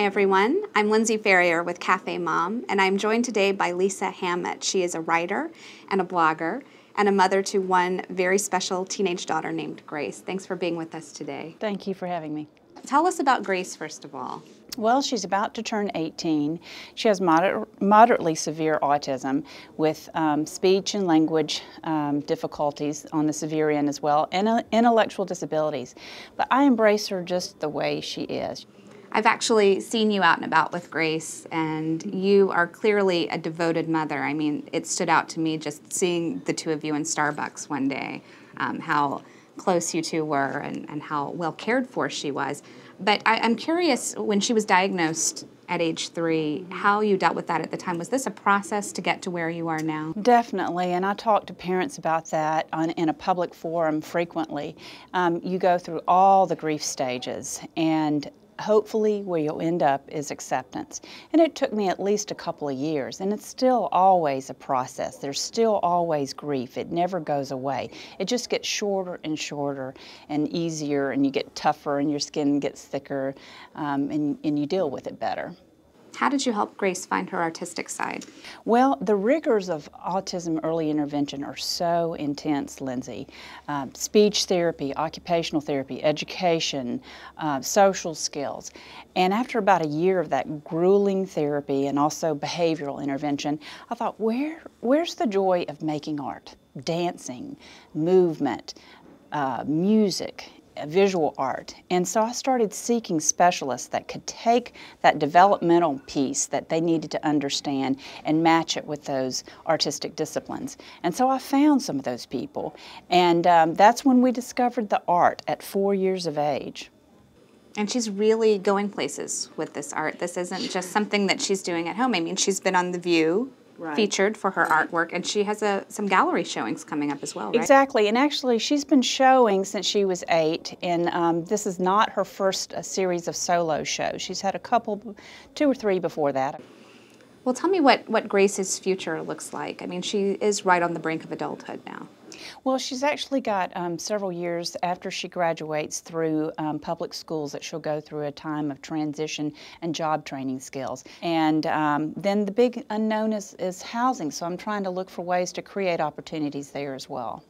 everyone. I'm Lindsay Ferrier with CafeMom, and I'm joined today by Leisa Hammett. She is a writer and a blogger and a mother to one very special teenage daughter named Grace. Thanks for being with us today. Thank you for having me. Tell us about Grace, first of all. Well, she's about to turn 18. She has moderately severe autism with speech and language difficulties on the severe end as well, and intellectual disabilities. But I embrace her just the way she is. I've actually seen you out and about with Grace, and you are clearly a devoted mother. I mean, it stood out to me just seeing the two of you in Starbucks one day, how close you two were and how well cared for she was. But I'm curious, when she was diagnosed at age 3, how you dealt with that at the time. Was this a process to get to where you are now? Definitely, and I talk to parents about that in a public forum frequently. You go through all the grief stages, and hopefully where you'll end up is acceptance. And it took me at least a couple of years, and it's still always a process. There's still always grief. It never goes away. It just gets shorter and shorter and easier, and you get tougher and your skin gets thicker, and you deal with it better. How did you help Grace find her artistic side? Well, the rigors of autism early intervention are so intense, Lindsay. Speech therapy, occupational therapy, education, social skills. And after about a year of that grueling therapy and also behavioral intervention, I thought, where's the joy of making art? Dancing, movement, music, visual art. And so I started seeking specialists that could take that developmental piece that they needed to understand and match it with those artistic disciplines. And so I found some of those people, and that's when we discovered the art at 4 years of age. And she's really going places with this art. This isn't just something that she's doing at home. I mean, she's been on The View, featured for her artwork, and she has some gallery showings coming up as well, right? Exactly, and actually she's been showing since she was 8, and this is not her first series of solo shows. She's had a couple, 2 or 3 before that. Well, tell me what Grace's future looks like. I mean, she is right on the brink of adulthood now. Well, she's actually got several years after she graduates through public schools that she'll go through a time of transition and job training skills. And then the big unknown is housing, so I'm trying to look for ways to create opportunities there as well.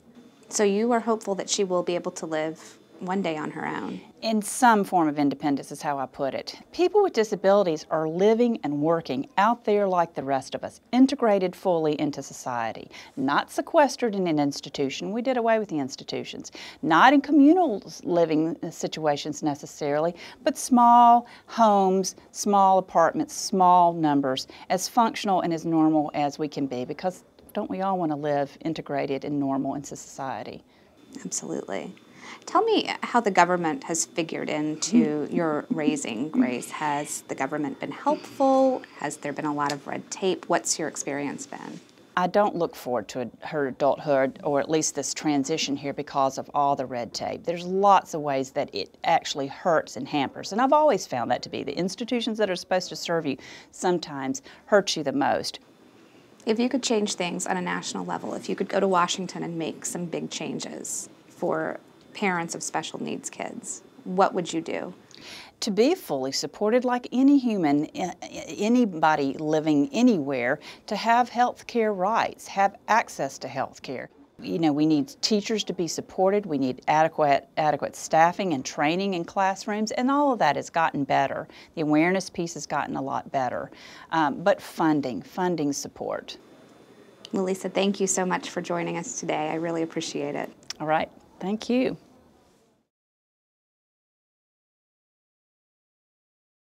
So you are hopeful that she will be able to live one day on her own? In some form of independence is how I put it. People with disabilities are living and working out there like the rest of us, integrated fully into society, not sequestered in an institution. We did away with the institutions. Not in communal living situations necessarily, but small homes, small apartments, small numbers, as functional and as normal as we can be, because don't we all want to live integrated and normal into society? Absolutely. Tell me how the government has figured into your raising Grace. Has the government been helpful? Has there been a lot of red tape? What's your experience been? I don't look forward to her adulthood, or at least this transition here, because of all the red tape. There's lots of ways that it actually hurts and hampers, and I've always found that to be. The institutions that are supposed to serve you sometimes hurt you the most. If you could change things on a national level, if you could go to Washington and make some big changes for parents of special needs kids, what would you do? To be fully supported like any human, anybody living anywhere, to have health care rights, have access to health care. You know, we need teachers to be supported, we need adequate staffing and training in classrooms, and all of that has gotten better. The awareness piece has gotten a lot better. But funding support. Well, Leisa, thank you so much for joining us today. I really appreciate it. All right, thank you.